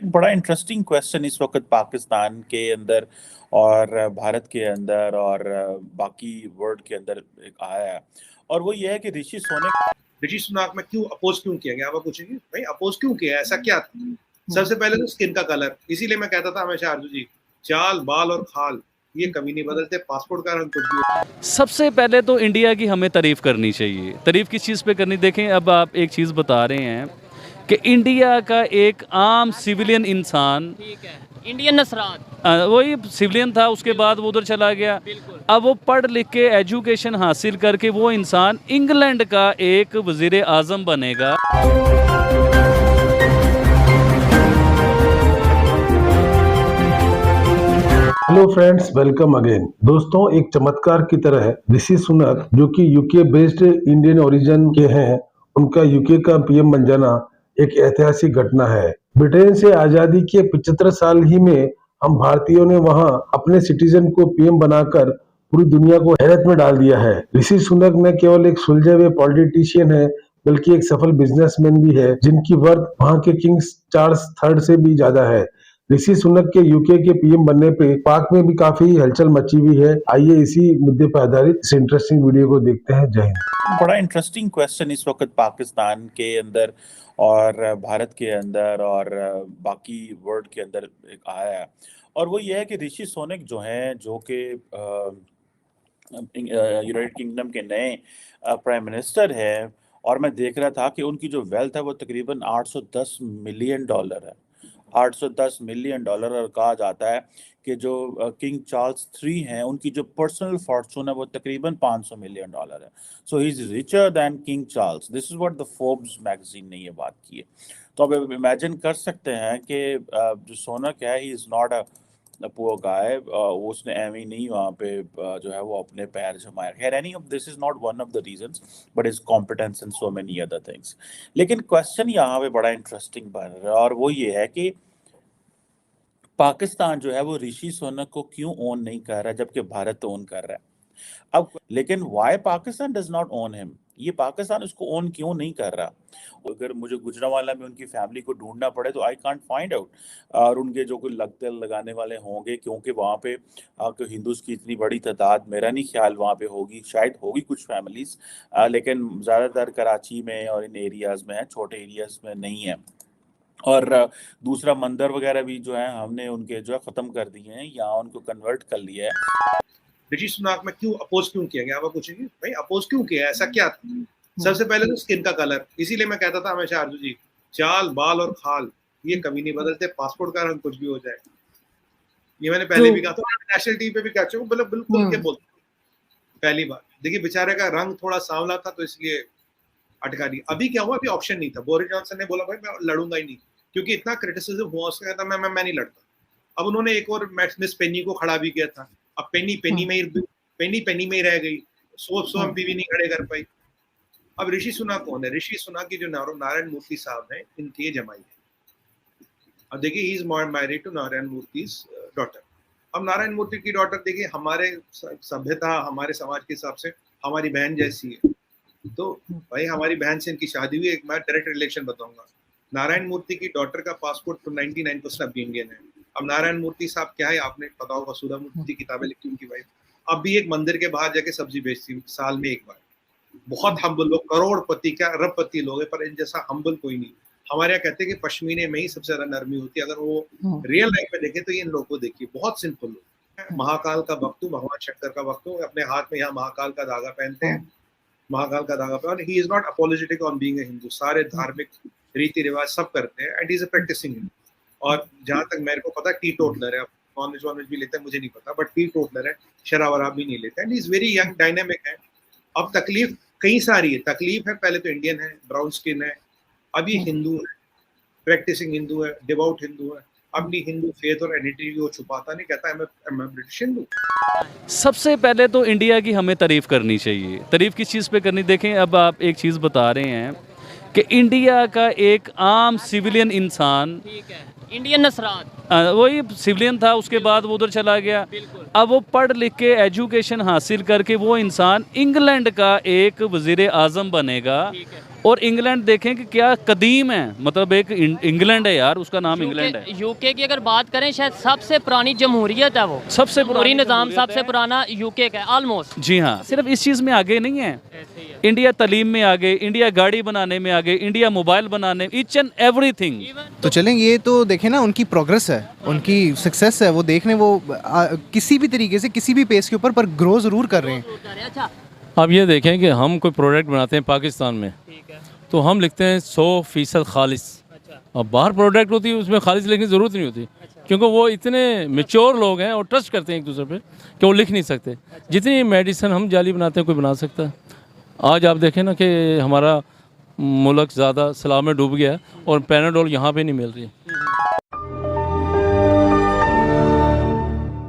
बड़ा interesting question इस वक्त पाकिस्तान के अंदर और भारत के अंदर और बाकी वर्ल्ड के अंदर एक आया है। और वो ये है कि ऋषि सुनाक में क्यों अपोज क्यों किया गया? आप पूछेंगे भाई अपोज क्यों किया, ऐसा क्या था? सबसे पहले तो स्किन का कलर, इसीलिए मैं कहता था हमेशा आरजू जी, चाल बाल और खाल ये कभी नहीं बदलते, पासपोर्ट का रंग कुछ भी हो। सबसे पहले तो इंडिया की हमें तारीफ़ करनी चाहिए। तारीफ़ किस चीज़ पे करनी? देखें, अब आप एक चीज़ बता रहे हैं कि इंडिया का एक आम सिविलियन इंसान, ठीक है, इंडियन नसरात। वही सिविलियन था, उसके बाद वो उधर चला गया। अब वो पढ़ लिख के एजुकेशन हासिल करके वो इंसान इंग्लैंड का एक वज़ीर आज़म बनेगा। Hello friends, welcome again. दोस्तों, एक चमत्कार की तरह ऋषि सुनक जो कि यूके बेस्ड इंडियन ओरिजिन के हैं, उनका यूके का पीएम बन जाना एक ऐतिहासिक घटना है। ब्रिटेन से आजादी के 75 साल ही में हम भारतीयों ने वहां अपने सिटीजन को पीएम बनाकर पूरी दुनिया को हैरत में डाल दिया है। ऋषि सुनक न केवल एक सुलझे हुए पॉलिटिशियन है, बल्कि एक सफल बिजनेसमैन भी है, जिनकी वर्थ वहां के किंग चार्ल्स थर्ड से भी ज्यादा है। ऋषि सुनक के यूके के पीएम बनने पे पाक में भी काफी हलचल मची हुई है। आइए इसी मुद्दे पर आधारित इस इंटरेस्टिंग वीडियो को देखते हैं। जय हिंद। बड़ा इंटरेस्टिंग क्वेश्चन इस वक्त पाकिस्तान के अंदर और भारत के अंदर और बाकी वर्ल्ड के अंदर एक आया है। और वो ये है कि ऋषि सोनक जो हैं, जो कि यूनाइटेड किंगडम के नए प्राइम मिनिस्टर हैं, और मैं देख रहा था कि उनकी जो वेल्थ है वो तकरीबन 810 मिलियन डॉलर है। 810 मिलियन डॉलर। और कहा जाता है कि जो किंग चार्ल्स थ्री हैं, उनकी जो पर्सनल फॉर्चून है वो तकरीबन 500 मिलियन डॉलर है। So he is richer than King Charles. This is what the Forbes magazine ने ये बात की है। तो अब इमेजिन कर सकते हैं कि जो सोनक है, ही is not a poor guy. उसने एवी नहीं वहाँ पे जो है वो अपने पैर जमाया। खैर, any of this is not one of the reasons, but is competence in so many other things. लेकिन क्वेश्चन यहाँ पे बड़ा इंटरेस्टिंग बन रहा है, और वो ये है कि पाकिस्तान जो है वो ऋषि सुनक को क्यों ओन नहीं कर रहा, जबकि भारत ओन कर रहा है। अब लेकिन why Pakistan does not own him? ये पाकिस्तान उसको ओन क्यों नहीं कर रहा? अगर मुझे गुजरांवाला में उनकी फैमिली को ढूंढना पड़े तो आई कांट फाइंड आउट। और उनके जो कोई लगते लगाने वाले होंगे, क्योंकि वहाँ पे हिंदूज की इतनी बड़ी तादाद मेरा नहीं ख्याल वहाँ पे होगी। शायद होगी कुछ फैमिलीज, लेकिन ज़्यादातर कराची में और इन एरियाज में है, छोटे एरियाज में नहीं है। और दूसरा, मंदिर वगैरह भी जो है हमने उनके जो है ख़त्म कर दिए हैं, यहाँ उनको कन्वर्ट कर लिया है। ऋषि सुनाक में क्यों अपोज क्यों किया गया? आप पूछेंगे भाई अपोज क्यों किया, ऐसा क्या था? सबसे पहले तो स्किन का कलर, इसीलिए मैं कहता था हमेशा आरजू जी, चाल बाल और खाल ये कभी नहीं बदलते, पासपोर्ट का रंग कुछ भी हो जाए। ये मैंने पहले भी कहा था, नेशनल टीवी पे भी कह चुका, मतलब बिल्कुल के बोलते। पहली बार देखिए, बेचारे का रंग थोड़ा सांवला था तो इसलिए अटका नहीं। अभी क्या हुआ, अभी ऑप्शन नहीं था। बोरिस जॉनसन ने बोला भाई मैं लड़ूंगा ही नहीं, क्योंकि इतना क्रिटिसिज्म हुआ, उसने कहा था मैं नहीं लड़ता। अब उन्होंने एक और मिस पेनी को खड़ा भी किया था। अब पेनी पेनी में ही रह गई, सो एमपी भी नहीं खड़े कर पाई। अब ऋषि सुनक कौन है? ऋषि सुनक की जो नारायण मूर्ति साहब हैं, इनके जमाई है। अब देखिए, he is married to Narayana Murthy daughter. अब नारायण मूर्ति की डॉटर देखिए, हमारे सभ्यता, हमारे समाज के हिसाब से हमारी बहन जैसी है। तो भाई हमारी बहन से इनकी शादी हुई। एक मैं डायरेक्ट रिलेशन बताऊंगा। नारायण मूर्ति की डॉटर का पासपोर्ट तो 99% अब इंडियन है। अब नारायण मूर्ति साहब क्या है, आपने पता होगा, सुधा मूर्ति किताबें लिखी उनकी वाइफ। अब भी एक मंदिर के बाहर जाके सब्जी बेचती साल में एक बार। बहुत हम्बल लोग, करोड़पति क्या अरबपति लोग हैं, पर इन जैसा हम्बल कोई नहीं। हमारे यहाँ कहते हैं कि पश्मीने में ही सबसे ज्यादा नरमी होती है। अगर वो रियल लाइफ में देखें तो ये इन लोगों को देखिए, बहुत सिंपल लोग। महाकाल का भक्त हूँ, भगवान शंकर का भक्त हूँ, अपने हाथ में यहाँ महाकाल का धागा पहनते हैं, महाकाल का धागा पे। He is not apologetic on being a Hindu. सारे धार्मिक रीति रिवाज सब करते हैं, and is a practising Hindu. और जहां तक मेरे को पता है, टी टोटलर है। नॉनवेज वॉनवेज भी लेते हैं, मुझे नहीं पता, बट टी टोटलर है, शराब वराब भी नहीं लेते हैं। इज वेरी यंग, डायनेमिक है। अब तकलीफ कई सारी है। तकलीफ है, पहले तो इंडियन है, ब्राउन स्किन है। अब ये हिंदू है, प्रैक्टिसिंग हिंदू है, डिवोट हिंदू है। अपनी हिंदू फेथ और आइडेंटिटी वो छुपाता नहीं, कहता है मैं ब्रिटिश हिंदू। सबसे पहले तो इंडिया की हमें तारीफ़ करनी चाहिए। तारीफ़ किस चीज़ पे करनी? देखें, अब आप एक चीज़ बता रहे हैं कि इंडिया का एक आम सिविलियन इंसान, ठीक है, इंडियन नसरात। वही सिविलियन था, उसके बाद वो उधर चला गया। अब वो पढ़ लिख के एजुकेशन हासिल करके वो इंसान इंग्लैंड का एक वज़ीर आज़म बनेगा। और इंग्लैंड देखें कि क्या कदीम है, मतलब एक इंग्लैंड है यार, उसका नाम इंग्लैंड है। यूके की अगर बात करें शायद सबसे पुरानी जमहूरियत है वो, सबसे जमहूरी निज़ाम जमहूरियत सबसे है। पुराना यूके का है ऑलमोस्ट। जी हाँ, सिर्फ इस चीज़ में आगे नहीं है, इंडिया तालीम में आगे, इंडिया गाड़ी बनाने में आगे, इंडिया मोबाइल बनाने, ईच एंड एवरीथिंग। तो चलें, ये तो देखें ना, उनकी प्रोग्रेस है, उनकी सक्सेस है, वो देखने वो किसी भी तरीके से किसी भी पेस के ऊपर पर ग्रो ज़रूर कर रहे हैं। अच्छा अब ये देखें कि हम कोई प्रोडक्ट बनाते हैं पाकिस्तान में, ठीक है, तो हम लिखते हैं 100% खालिस। अब बाहर प्रोडक्ट होती है उसमें खालिस लिखने की ज़रूरत नहीं होती, क्योंकि वो इतने मेच्योर लोग हैं और ट्रस्ट करते हैं एक दूसरे पे कि वो लिख नहीं सकते। जितनी मेडिसिन हम जाली बनाते हैं कोई बना सकता है। आज आप देखें ना कि हमारा मुल्क ज़्यादा सलाह में डूब गया है और पैनाडोल यहाँ पे नहीं मिल रही।